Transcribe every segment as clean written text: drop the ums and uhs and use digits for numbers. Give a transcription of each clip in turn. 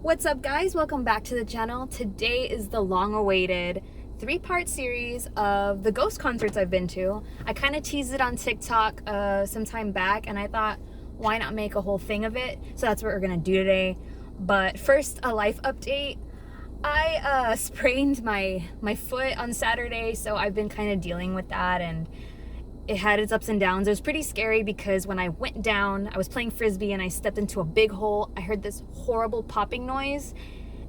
What's up, guys? Welcome back to the channel. Today is the long-awaited 3-part series of the ghost concerts I've been to. I kind of teased it on TikTok some time back, and I thought, why not make a whole thing of it? So that's what we're gonna do today. But first, a life update. I sprained my foot on Saturday, so I've been kind of dealing with that, and it had its ups and downs. It was pretty scary because when I went down, I was playing frisbee and I stepped into a big hole. I heard this horrible popping noise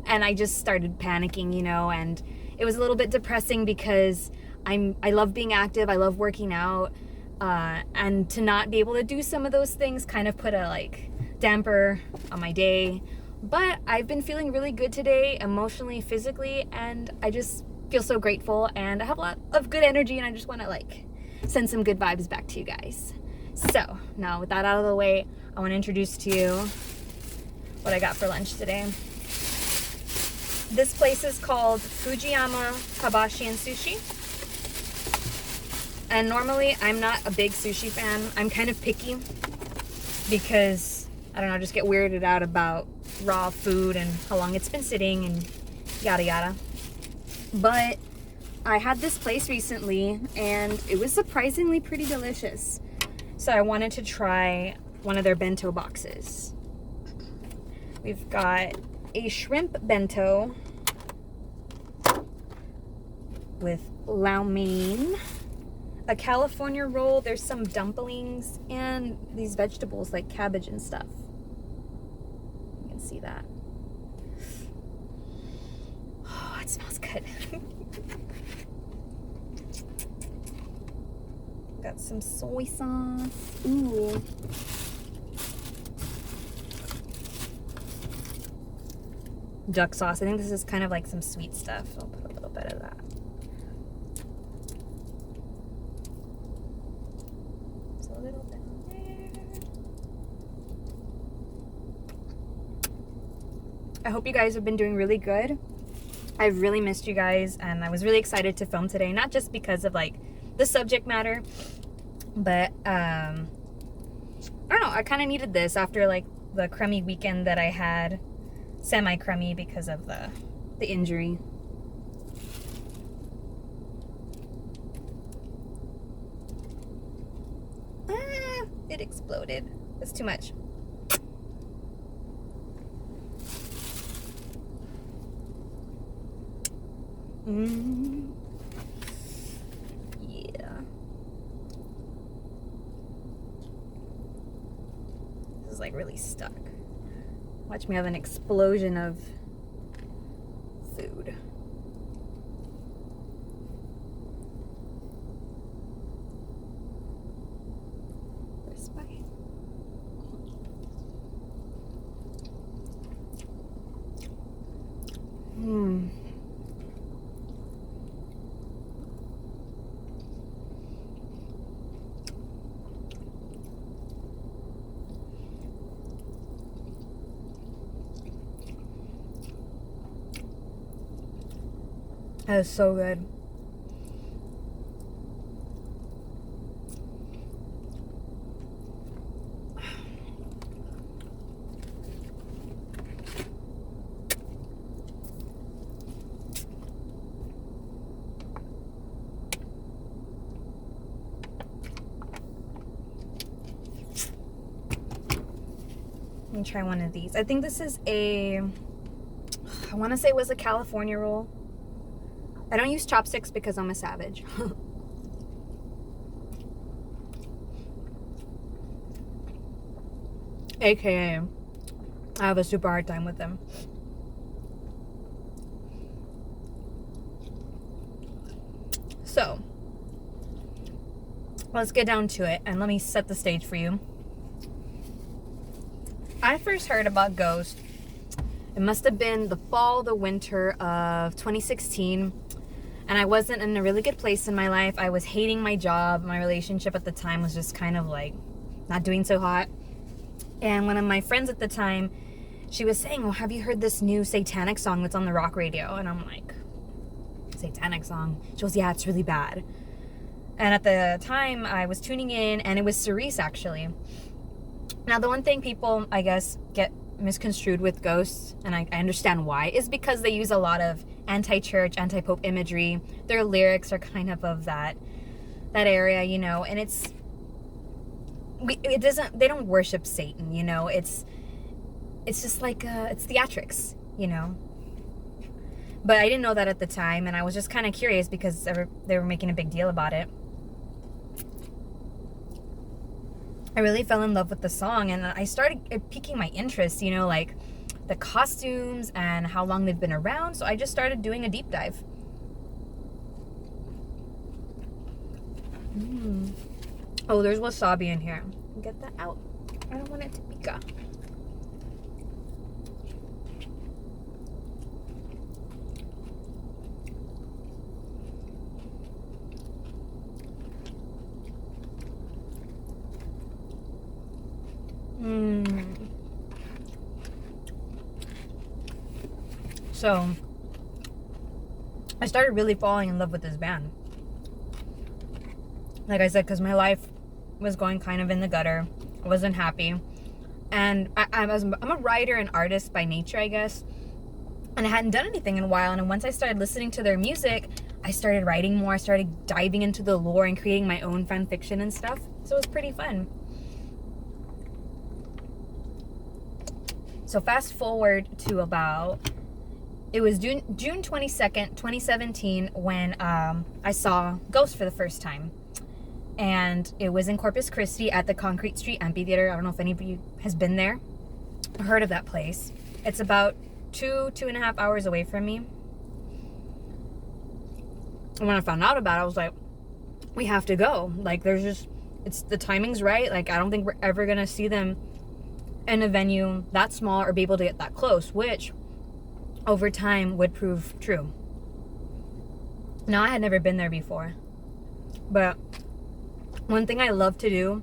and I just started panicking, and it was a little bit depressing because I love being active, I love working out, and to not be able to do some of those things kind of put a damper on my day. But I've been feeling really good today, emotionally, physically, and I just feel so grateful, and I have a lot of good energy, and I just want to send some good vibes back to you guys. So now with that out of the way, I want to introduce to you what I got for lunch today. This place is called Fujiyama Hibachi Sushi. And normally I'm not a big sushi fan. I'm kind of picky because, I don't know, I just get weirded out about raw food and how long it's been sitting and yada yada. But I had this place recently and it was surprisingly pretty delicious. So I wanted to try one of their bento boxes. We've got a shrimp bento with lau mein, a California roll, there's some dumplings, and these vegetables like cabbage and stuff. You can see that. Oh, it smells good. Got some soy sauce. Ooh. Duck sauce. I think this is kind of like some sweet stuff. I'll put a little bit of that. Just a little bit there. I hope you guys have been doing really good. I've really missed you guys, and I was really excited to film today, not just because of the subject matter, but I don't know, I kind of needed this after the crummy weekend that I had, semi-crummy because of the injury. It exploded. That's too much. Yeah. This is really stuck. Watch me have an explosion of food. First bite. That is so good. Let me try one of these. I think this is I want to say it was a California roll. I don't use chopsticks because I'm a savage. AKA, I have a super hard time with them. So, let's get down to it, and let me set the stage for you. I first heard about ghosts. It must have been the fall, the winter of 2016. And I wasn't in a really good place in my life. I was hating my job. My relationship at the time was just kind of not doing so hot. And one of my friends at the time, she was saying, "Oh, have you heard this new satanic song that's on the rock radio?" And I'm like, "Satanic song?" She goes, "Yeah, it's really bad." And at the time, I was tuning in, and it was Cerise, actually. Now, the one thing people, I guess, get misconstrued with ghosts, and I understand why, is because they use a lot of anti-church, anti-pope imagery. Their lyrics are kind of that area, you know, and they don't worship Satan, you know. It's just like it's theatrics, you know. But I didn't know that at the time, and I was just kind of curious because they were making a big deal about it. I really fell in love with the song, and I started piquing my interest, you know, like the costumes and how long they've been around. So I just started doing a deep dive. Oh, there's wasabi in here. Get that out. I don't want it to pika. So I started really falling in love with this band. Like I said, because my life was going kind of in the gutter. I wasn't happy. And I'm a writer and artist by nature, I guess. And I hadn't done anything in a while. And once I started listening to their music, I started writing more. I started diving into the lore and creating my own fan fiction and stuff. So it was pretty fun. So fast forward to it was June 22nd, 2017 when I saw Ghost for the first time. And it was in Corpus Christi at the Concrete Street Amphitheater. I don't know if anybody has been there or heard of that place. It's about 2.5 hours away from me. And when I found out about it, I was like, we have to go. Like, the timing's right. Like, I don't think we're ever going to see them in a venue that small or be able to get that close, which over time would prove true. Now, I had never been there before, but one thing I love to do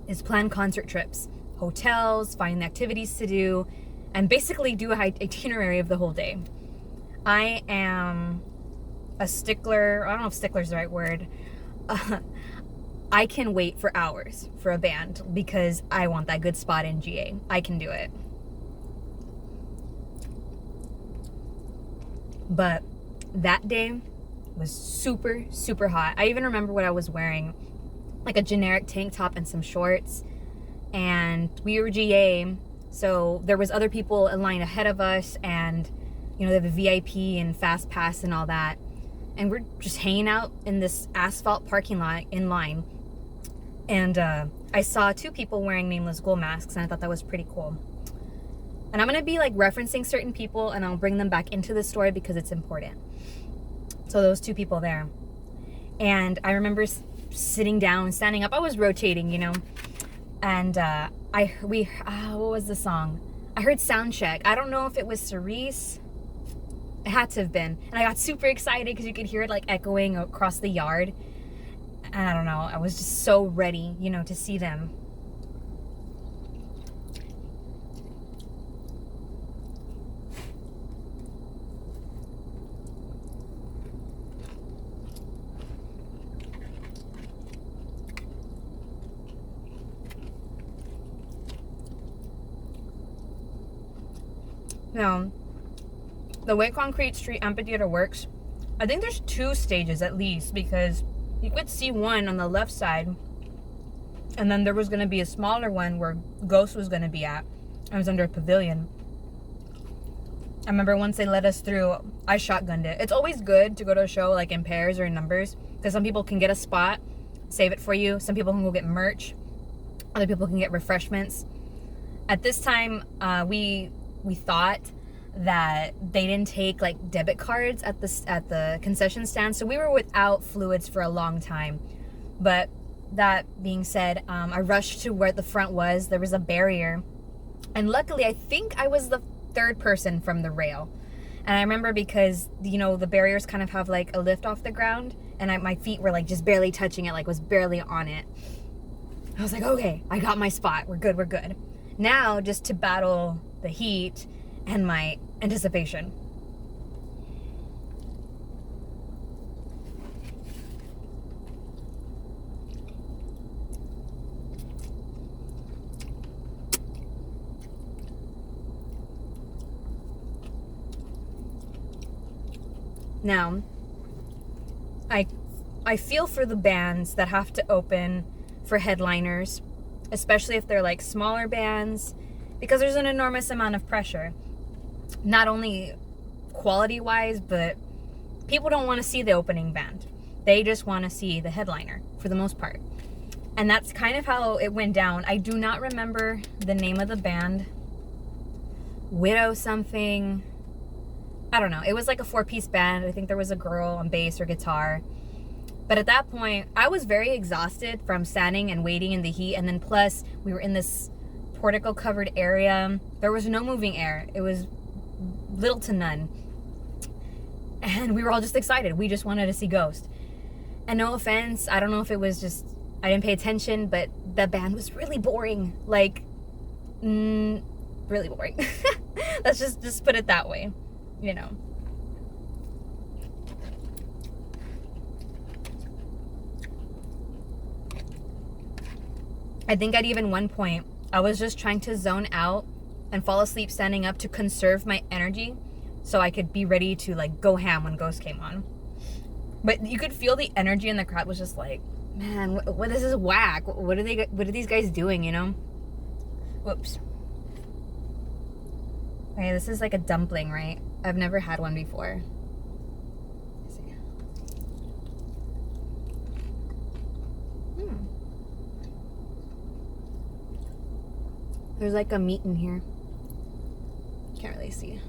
is plan concert trips, hotels, find the activities to do, and basically do an itinerary of the whole day. I am a stickler. I don't know if stickler is the right word. I can wait for hours for a band because I want that good spot in GA. I can do it. But that day was super, super hot. I even remember what I was wearing, like a generic tank top and some shorts. And we were GA, so there was other people in line ahead of us, and you know, they have a VIP and fast pass and all that. And we're just hanging out in this asphalt parking lot in line. And I saw two people wearing Nameless Ghoul masks, and I thought that was pretty cool. And I'm going to be like referencing certain people, and I'll bring them back into the story because it's important. So those two people there. And I remember sitting down, standing up. I was rotating, you know. And what was the song? I heard Soundcheck. I don't know if it was Cerise. It had to have been. And I got super excited because you could hear it like echoing across the yard. And I don't know, I was just so ready, you know, to see them. Now, the way Concrete Street Amphitheater works, I think there's 2 stages at least, because you could see one on the left side, and then there was going to be a smaller one where Ghost was going to be at. I was under a pavilion. I remember once they let us through, I shotgunned it. It's always good to go to a show like in pairs or in numbers, because some people can get a spot, save it for you. Some people can go get merch. Other people can get refreshments. At this time, we thought that they didn't take like debit cards at the concession stand, so we were without fluids for a long time. But that being said, I rushed to where the front was. There was a barrier, and luckily I think I was the 3rd person from the rail. And I remember because, you know, the barriers kind of have like a lift off the ground, and my feet were like just barely touching it, like was barely on it. I was like, okay, I got my spot, we're good. Now just to battle the heat and my anticipation. Now, I feel for the bands that have to open for headliners, especially if they're like smaller bands, because there's an enormous amount of pressure. Not only quality-wise, but people don't want to see the opening band. They just want to see the headliner for the most part. And that's kind of how it went down. I do not remember the name of the band. Widow something. I don't know. It was like a 4-piece band. I think there was a girl on bass or guitar. But at that point, I was very exhausted from standing and waiting in the heat. And then plus, we were in this portico covered area. There was no moving air. It was little to none. And we were all just excited. We just wanted to see Ghost. And no offense, I don't know if it was just, I didn't pay attention, but the band was really boring. Like, really boring. Let's just put it that way, you know. I think at even one point, I was just trying to zone out and fall asleep standing up to conserve my energy so I could be ready to like go ham when Ghost came on. But you could feel the energy in the crowd was just like, man, what is this whack? What are these guys doing, you know? Whoops. Okay, this is like a dumpling, right? I've never had one before. Let's see. There's like a meat in here. Can't really see.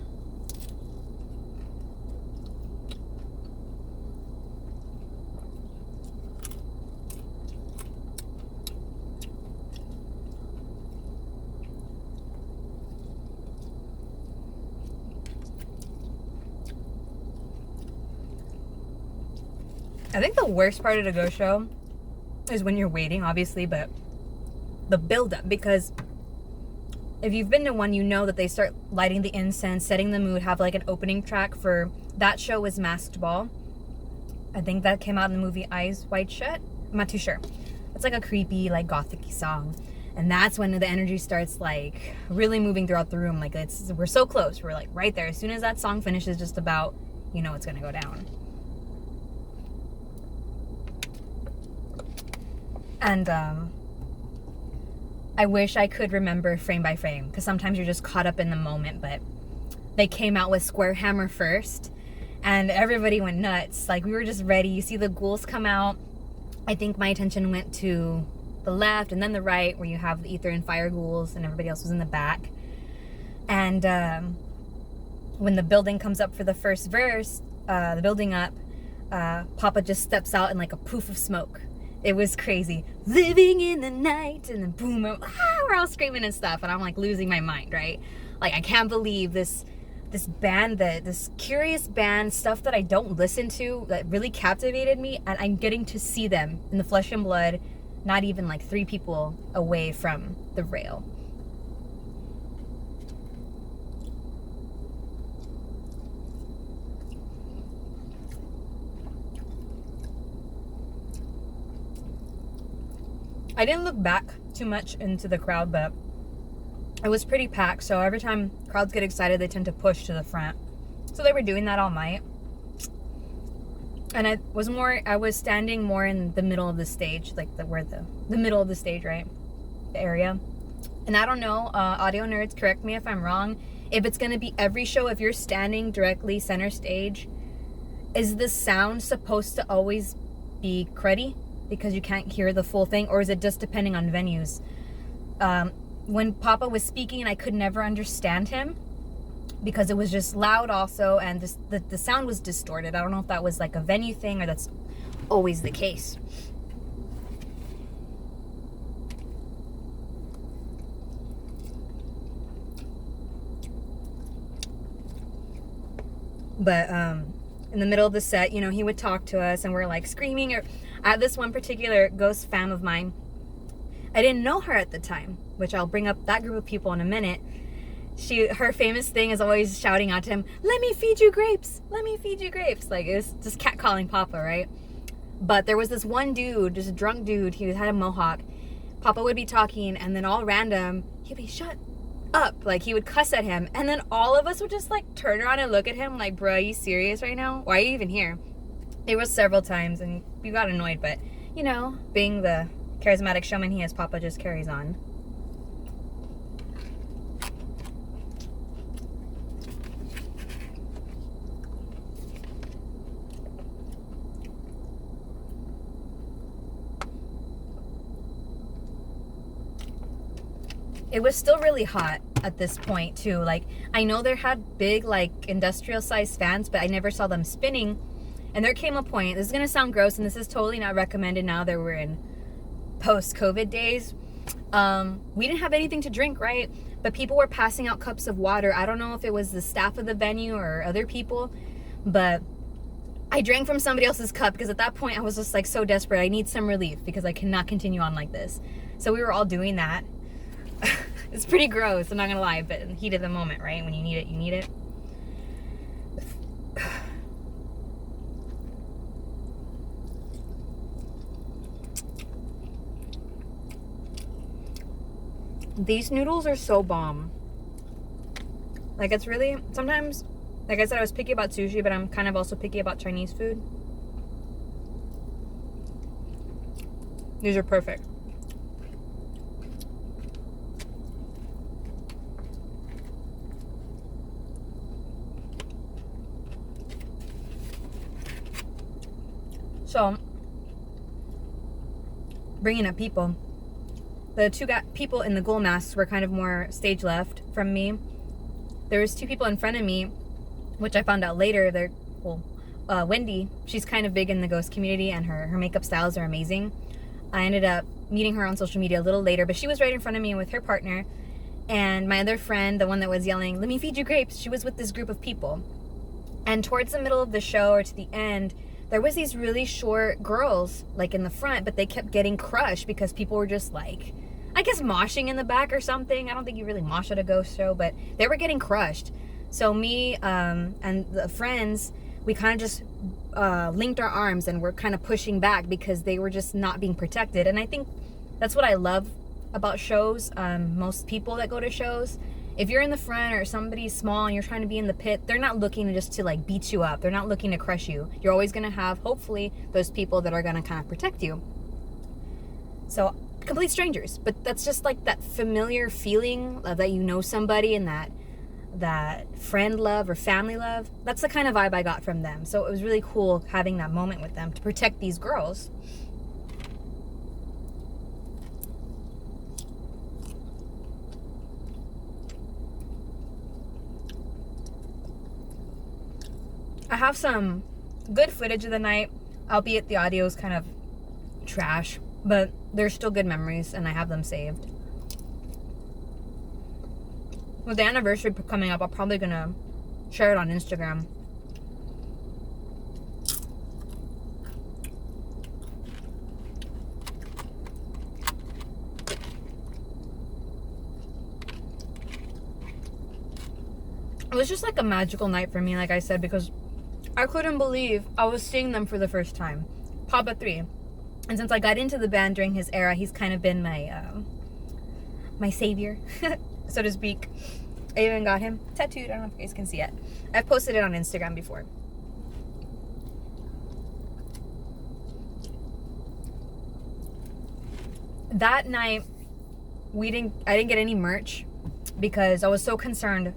I think the worst part of the Ghost show is when you're waiting, obviously, but the build-up, because if you've been to one, you know that they start lighting the incense, setting the mood, have like an opening track for that show was Masked Ball. I think that came out in the movie Eyes Wide Shut. I'm not too sure. It's like a creepy, like gothic-y song. And that's when the energy starts like really moving throughout the room. Like we're so close. We're like right there. As soon as that song finishes, just about, you know, it's gonna go down. And I wish I could remember frame by frame, because sometimes you're just caught up in the moment. But they came out with Square Hammer first, and everybody went nuts. Like, we were just ready. You see the ghouls come out. I think my attention went to the left and then the right, where you have the ether and fire ghouls, and everybody else was in the back. And when the building comes up for the first verse, the building up, Papa just steps out in like a poof of smoke. It was crazy. Living in the night, and then boom, we're all screaming and stuff, and I'm like losing my mind, right? Like, I can't believe this band, this curious band, stuff that I don't listen to, that really captivated me, and I'm getting to see them in the flesh and blood, not even like 3 people away from the rail. I didn't look back too much into the crowd, but it was pretty packed. So every time crowds get excited, they tend to push to the front. So they were doing that all night. And I was standing more in the middle of the stage, like the middle of the stage, right? The area. And I don't know, audio nerds, correct me if I'm wrong. If it's going to be every show, if you're standing directly center stage, is the sound supposed to always be cruddy because you can't hear the full thing, or is it just depending on venues? When Papa was speaking, I could never understand him because it was just loud also, and the sound was distorted. I don't know if that was like a venue thing or that's always the case. But in the middle of the set, you know, he would talk to us, and we're like screaming. Or at this one particular Ghost fan of mine, I didn't know her at the time, which I'll bring up that group of people in a minute. Her famous thing is always shouting out to him, "Let me feed you grapes, let me feed you grapes." Like, it's just catcalling Papa, right? But there was this one dude, just a drunk dude, he had a mohawk. Papa would be talking, and then all random, he'd be, "Shut up. Like, he would cuss at him. And then all of us would just, like, turn around and look at him like, bro, are you serious right now? Why are you even here? It was several times, and we got annoyed. But, you know, being the charismatic showman he is, Papa just carries on. It was still really hot at this point too. Like, I know there had big, like, industrial sized fans, but I never saw them spinning. And there came a point, this is gonna sound gross, and this is totally not recommended now that we're in post-COVID days. We didn't have anything to drink, right? But people were passing out cups of water. I don't know if it was the staff of the venue or other people, but I drank from somebody else's cup because at that point I was just like so desperate. I need some relief because I cannot continue on like this. So we were all doing that. It's pretty gross, I'm not gonna lie, but in the heat of the moment, right? When you need it, you need it. These noodles are so bomb. Like, it's really, sometimes, like I said, I was picky about sushi, but I'm kind of also picky about Chinese food. These are perfect. So, bringing up people, the two people in the ghoul masks were kind of more stage left from me. There was two people in front of me, which I found out later. They're, well, Wendy, she's kind of big in the ghost community, and her makeup styles are amazing. I ended up meeting her on social media a little later, but she was right in front of me with her partner. And my other friend, the one that was yelling, "Let me feed you grapes," she was with this group of people. And towards the middle of the show, or to the end, there was these really short girls, like, in the front, but they kept getting crushed because people were just, like, I guess moshing in the back or something. I don't think you really mosh at a ghost show, but they were getting crushed. So me and the friends, we kind of just linked our arms and were kind of pushing back because they were just not being protected. And I think that's what I love about shows. Most people that go to shows, if you're in the front or somebody's small and you're trying to be in the pit, they're not looking just to, like, beat you up. They're not looking to crush you. You're always going to have, hopefully, those people that are going to kind of protect you. So, complete strangers. But that's just, like, that familiar feeling that you know somebody, and that friend love or family love. That's the kind of vibe I got from them. So it was really cool having that moment with them to protect these girls. I have some good footage of the night, albeit the audio is kind of trash, but there's still good memories and I have them saved. With the anniversary coming up, I'm probably gonna share it on Instagram. It was just like a magical night for me, like I said, because I couldn't believe I was seeing them for the first time. Papa 3. And since I got into the band during his era, he's kind of been my savior, so to speak. I even got him tattooed. I don't know if you guys can see it. I've posted it on Instagram before. That night, I didn't get any merch because I was so concerned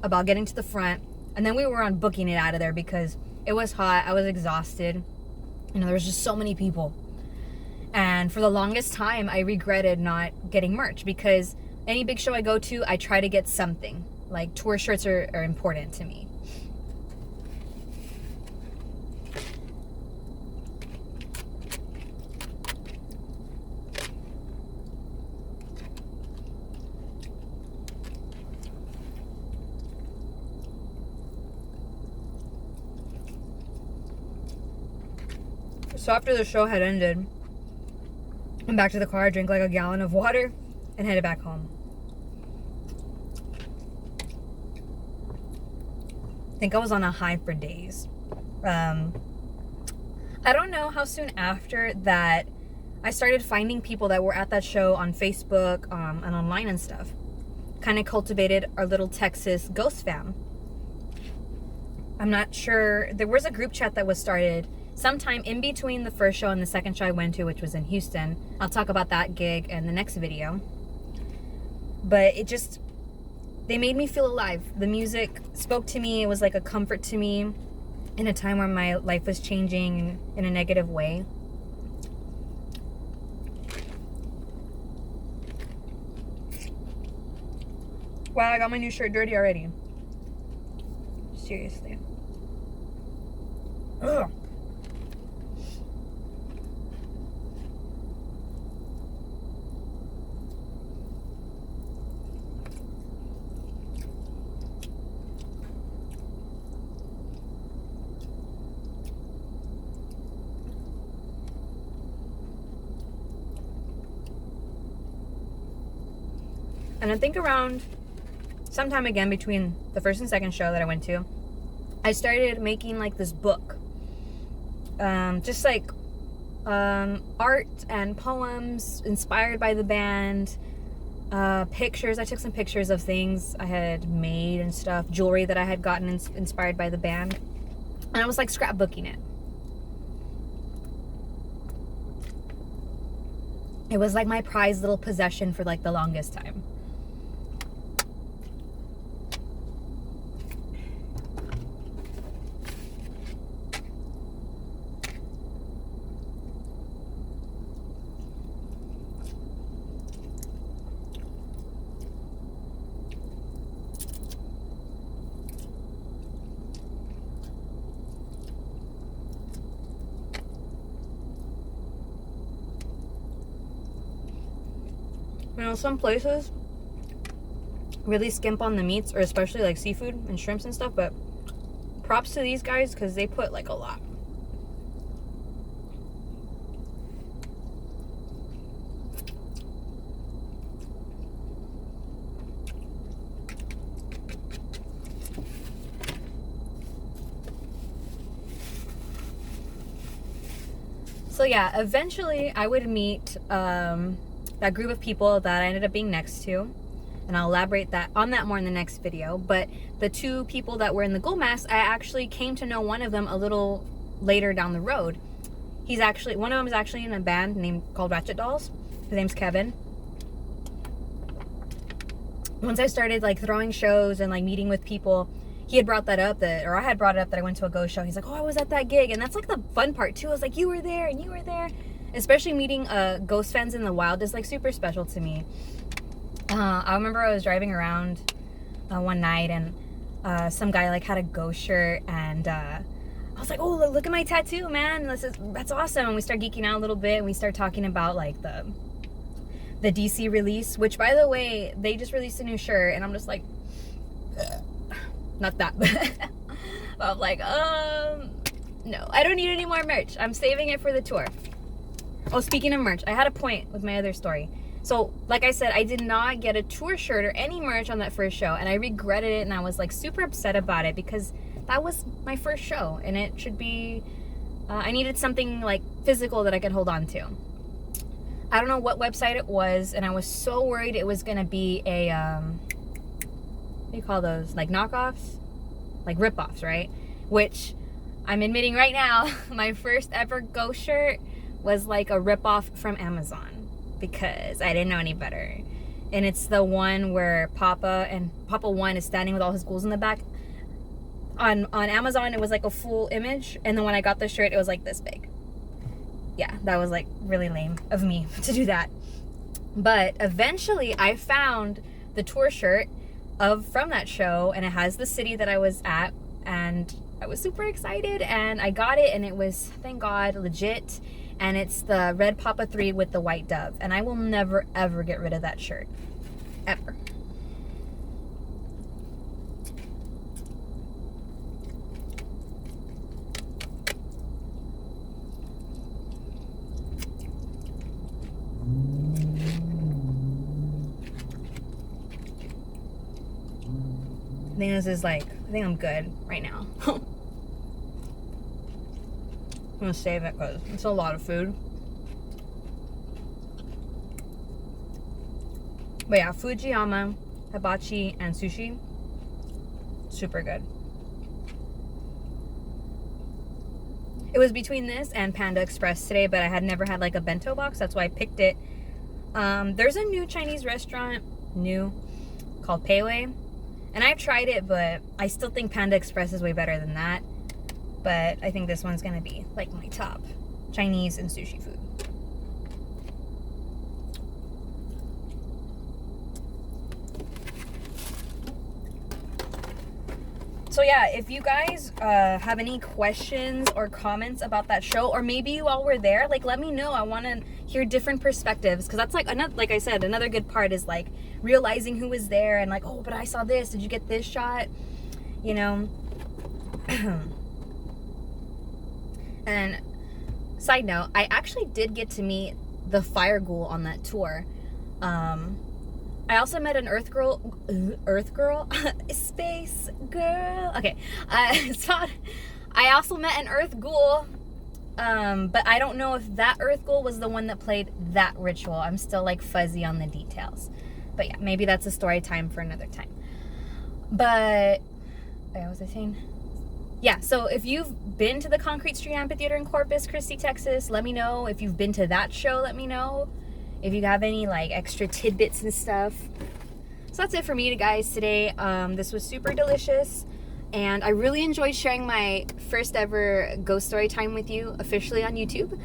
about getting to the front. And then we were on booking it out of there because it was hot. I was exhausted. You know, there was just so many people. And for the longest time, I regretted not getting merch because any big show I go to, I try to get something. Like, tour shirts are important to me. So after the show had ended, went back to the car, drank like a gallon of water, and headed back home. I think I was on a high for days. I don't know how soon after that I started finding people that were at that show on Facebook and online and stuff. kind of cultivated our little Texas ghost fam. I'm not sure, there was a group chat that was started sometime in between the first show and the second show I went to, which was in Houston. I'll talk about that gig in the next video. But they made me feel alive. The music spoke to me. It was like a comfort to me in a time where my life was changing in a negative way. Wow, I got my new shirt dirty already. Seriously. Ugh. And I think around sometime again between the first and second show that I went to, I started making like this book. Just like art and poems inspired by the band, pictures. I took some pictures of things I had made and stuff, jewelry that I had gotten inspired by the band. And I was like scrapbooking it. It was like my prized little possession for like the longest time. You know, some places really skimp on the meats, or especially like seafood and shrimps and stuff, but props to these guys because they put like a lot. So yeah, eventually I would meet that group of people that I ended up being next to, and I'll elaborate on that more in the next video. But the two people that were in the gold mask, I actually came to know one of them a little later down the road. One of them is actually in a band called Ratchet Dolls. His name's Kevin. Once I started like throwing shows and like meeting with people, he had brought that up or I had brought it up that I went to a ghost show. He's like, oh, I was at that gig. And that's like the fun part too. I was like, you were there and you were there. Especially meeting ghost fans in the wild is like super special to me. I remember I was driving around one night and some guy like had a ghost shirt, and I was like, oh, look at my tattoo, man. That's awesome. And we start geeking out a little bit, and we start talking about like the DC release, which by the way, they just released a new shirt, and I'm just like, not that. I'm like, no, I don't need any more merch. I'm saving it for the tour. Oh, speaking of merch, I had a point with my other story. So, like I said, I did not get a tour shirt or any merch on that first show, and I regretted it, and I was like super upset about it because that was my first show, and it should be, I needed something like physical that I could hold on to. I don't know what website it was, and I was so worried it was going to be a, what do you call those? Like knockoffs? Like rip-offs, right? Which I'm admitting right now, my first ever ghost shirt was like a rip-off from Amazon because I didn't know any better. And it's the one where Papa 1 is standing with all his ghouls in the back. On Amazon, it was like a full image, and then when I got the shirt, it was like this big. Yeah, that was like really lame of me to do that. But eventually I found the tour shirt from that show, and it has the city that I was at, and I was super excited, and I got it, and it was, thank God, legit. And it's the red Papa 3 with the white dove. And I will never, ever get rid of that shirt. Ever. I think I'm good right now. I'm gonna save it because it's a lot of food. But yeah, Fujiyama Hibachi and Sushi. Super good. It was between this and Panda Express today, but I had never had like a bento box. That's why I picked it. There's a new Chinese restaurant, called Pei Wei. And I've tried it, but I still think Panda Express is way better than that. But I think this one's gonna be like my top Chinese and sushi food. So yeah, if you guys have any questions or comments about that show, or maybe you all were there, like let me know. I want to hear different perspectives, because that's like another, like I said, another good part is like realizing who was there and like, oh, but I saw this. Did you get this shot? You know. And side note, I actually did get to meet the fire ghoul on that tour. I also met an Earth girl, space girl. Okay, I also met an Earth ghoul, but I don't know if that Earth ghoul was the one that played that ritual. I'm still like fuzzy on the details, but yeah, maybe that's a story time for another time. But what was I saying? Yeah, so if you've been to the Concrete Street Amphitheater in Corpus Christi, Texas, let me know. If you've been to that show, let me know. If you have any like extra tidbits and stuff. So that's it for me, guys, today. This was super delicious, and I really enjoyed sharing my first ever ghost story time with you officially on YouTube.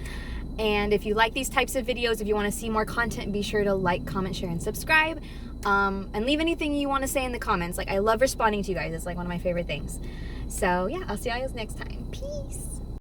And if you like these types of videos, if you want to see more content, be sure to like, comment, share, and subscribe. And leave anything you want to say in the comments. Like, I love responding to you guys. It's like one of my favorite things. So yeah, I'll see you guys next time. Peace.